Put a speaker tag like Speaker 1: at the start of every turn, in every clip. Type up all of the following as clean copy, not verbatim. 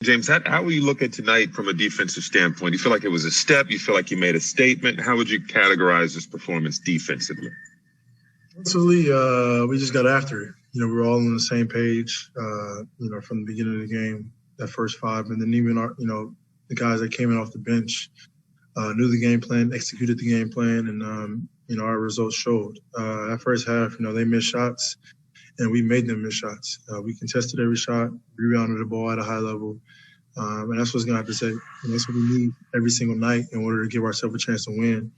Speaker 1: James, how will you look at tonight from a defensive standpoint? You feel like it was a step? You feel like you made a statement? How would you categorize this performance defensively?
Speaker 2: Defensively, we just got after it. We were all on the same page, from the beginning of the game, that first five. And then even the guys that came in off the bench knew the game plan, executed the game plan, and, our results showed. That first half, they missed shots, and we made them miss shots. We contested every shot, rebounded the ball at a high level. And that's what's going to have to say. That's what we need every single night in order to give ourselves a chance to win.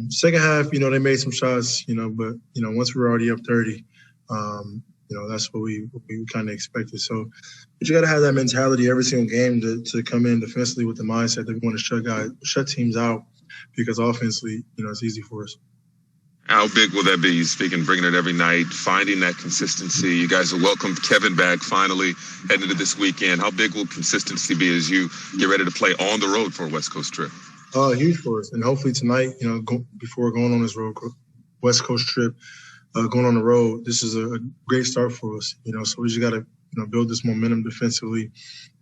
Speaker 2: Second half, they made some shots, but, once we were already up 30, that's what we kind of expected. So, but you got to have that mentality every single game to come in defensively with the mindset that we want to shut teams out, because offensively, it's easy for us.
Speaker 1: How big will that be? You speaking, bringing it every night, finding that consistency. You guys have welcomed Kevin back finally heading into this weekend. How big will consistency be as you get ready to play on the road for a West Coast trip?
Speaker 2: Huge for us. And hopefully tonight, before going on this West Coast trip, going on the road, this is a great start for us. So we just got to, build this momentum defensively.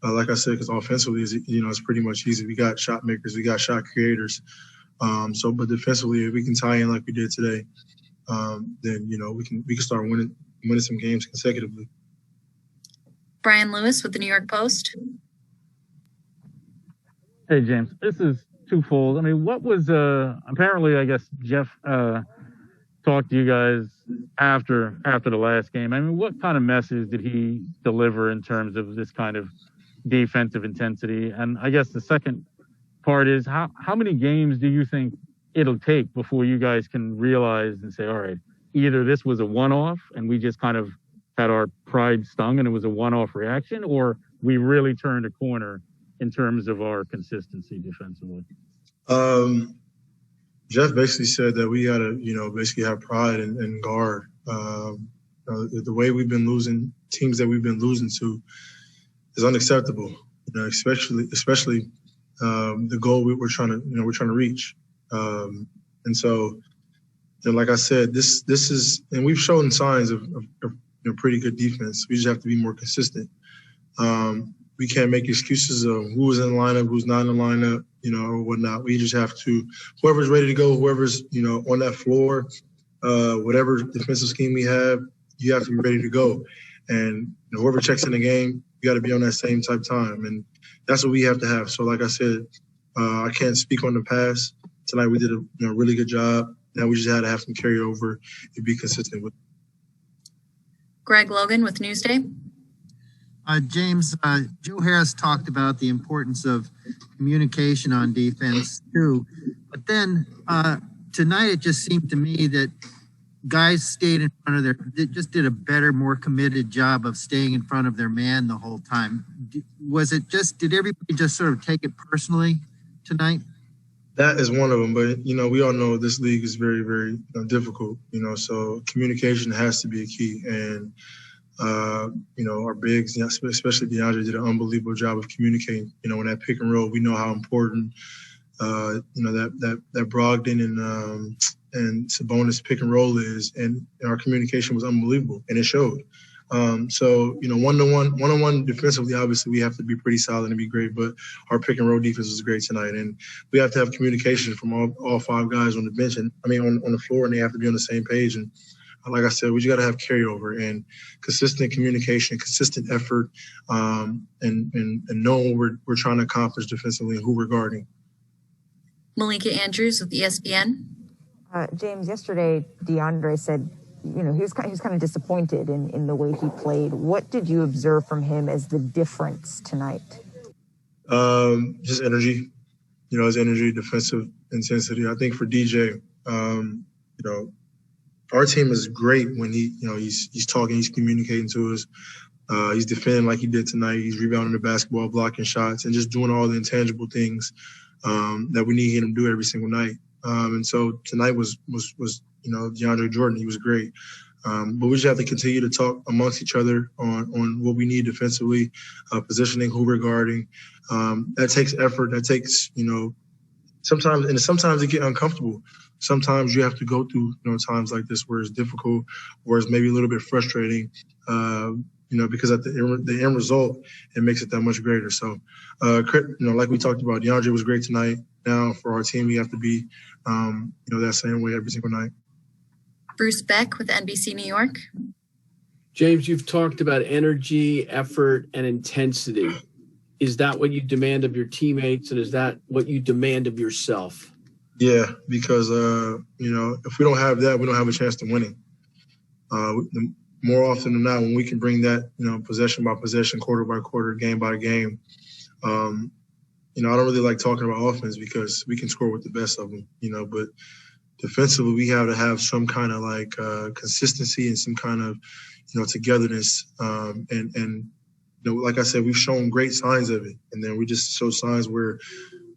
Speaker 2: Like I said, because offensively, it's pretty much easy. We got shot makers, we got shot creators. But defensively, if we can tie in like we did today, then we can start winning some games consecutively.
Speaker 3: Brian Lewis with the New York Post.
Speaker 4: Hey James, this is twofold. I mean, what was apparently, I guess Jeff talked to you guys after the last game. I mean, what kind of message did he deliver in terms of this kind of defensive intensity? And I guess the second part is how many games do you think it'll take before you guys can realize and say, all right, either this was a one-off and we just kind of had our pride stung and it was a one-off reaction, or we really turned a corner in terms of our consistency defensively?
Speaker 2: Jeff basically said that we got to, basically have pride and guard. The way we've been losing, teams that we've been losing to is unacceptable, especially the goal we're trying to reach. And so, like I said, this is, and we've shown signs of pretty good defense. We just have to be more consistent. We can't make excuses of who was in the lineup, who's not in the lineup, or whatnot. We just have to, whoever's ready to go, whoever's, on that floor, whatever defensive scheme we have, you have to be ready to go. And whoever checks in the game, you got to be on that same type time. And that's what we have to have. So like I said, I can't speak on the past. Tonight we did a really good job. Now we just had to have some carryover and be consistent with it.
Speaker 3: Greg Logan with Newsday.
Speaker 5: James, Joe Harris talked about the importance of communication on defense too. But then tonight it just seemed to me that guys stayed in front of just did a better, more committed job of staying in front of their man the whole time. Did everybody just sort of take it personally tonight?
Speaker 2: That is one of them, but we all know this league is very, very difficult. So communication has to be a key, and our bigs, especially DeAndre, did an unbelievable job of communicating. In that pick and roll, we know how important that Brogdon and Sabonis pick and roll is, and our communication was unbelievable, and it showed. One-on-one defensively, obviously we have to be pretty solid and be great, but our pick and roll defense was great tonight, and we have to have communication from all five guys on the bench, and on the floor, and they have to be on the same page. And like I said, we just got to have carryover and consistent communication, consistent effort, and knowing what we're trying to accomplish defensively and who we're guarding.
Speaker 3: Malika Andrews with ESPN.
Speaker 6: James, yesterday DeAndre said, he was kind of disappointed in the way he played. What did you observe from him as the difference tonight?
Speaker 2: Just energy, his energy, defensive intensity. I think for DJ, our team is great when he's talking, he's communicating to us. He's defending like he did tonight. He's rebounding the basketball, blocking shots, and just doing all the intangible things that we need him to do every single night. And so tonight was DeAndre Jordan. He was great. But we just have to continue to talk amongst each other on what we need defensively, positioning, who we're guarding. That takes effort. That takes, sometimes it get uncomfortable. Sometimes you have to go through, times like this where it's difficult, where it's maybe a little bit frustrating. because at the end result, it makes it that much greater. So, like we talked about, DeAndre was great tonight. Now for our team, we have to be, that same way every single night.
Speaker 3: Bruce Beck with NBC New York.
Speaker 7: James, you've talked about energy, effort, and intensity. Is that what you demand of your teammates, and is that what you demand of yourself?
Speaker 2: Yeah, because, if we don't have that, we don't have a chance to winning. More often than not, when we can bring that, possession by possession, quarter by quarter, game by game, I don't really like talking about offense because we can score with the best of them, but defensively, we have to have some kind of consistency and some kind of, togetherness. Like I said, we've shown great signs of it. And then we just show signs where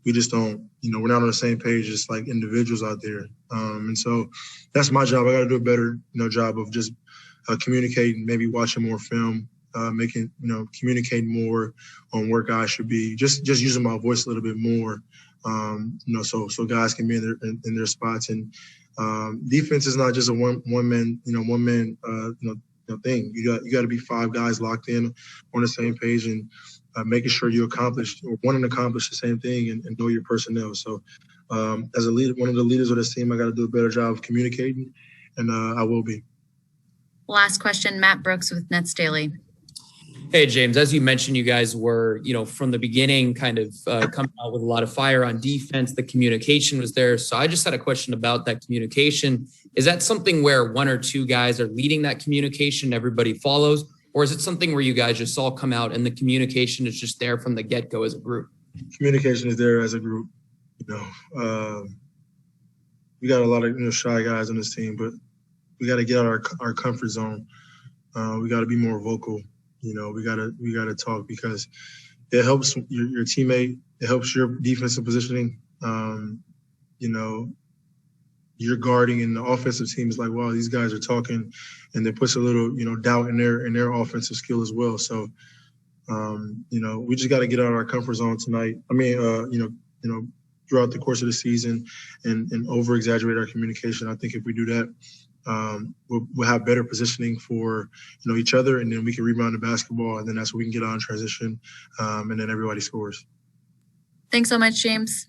Speaker 2: we just don't, we're not on the same page as like individuals out there. And so that's my job. I got to do a better, job of just communicating, maybe watching more film, communicating more on where guys should be, just using my voice a little bit more, so guys can be in their spots. And defense is not just a one man thing. You got to be 5 guys locked in on the same page and making sure you accomplish or wanting to accomplish the same thing and know your personnel. So as a leader, one of the leaders of this team, I got to do a better job of communicating, and I will be.
Speaker 3: Last question, Matt Brooks with Nets Daily.
Speaker 8: Hey, James, as you mentioned, you guys were, from the beginning kind of coming out with a lot of fire on defense. The communication was there. So I just had a question about that communication. Is that something where 1 or 2 guys are leading that communication, everybody follows? Or is it something where you guys just all come out and the communication is just there from the get-go as a group? Communication
Speaker 2: is there as a group. We got a lot of shy guys on this team, but we got to get out of our comfort zone. We got to be more vocal. We got to talk because it helps your teammate. It helps your defensive positioning. You're guarding, and the offensive team is like, wow, these guys are talking, and it puts a little, doubt in their offensive skill as well. So, we just got to get out of our comfort zone tonight. I mean, throughout the course of the season, and over exaggerate our communication. I think if we do that, we'll have better positioning for each other, and then we can rebound the basketball, and then that's when we can get on transition, and then everybody scores.
Speaker 3: Thanks so much, James.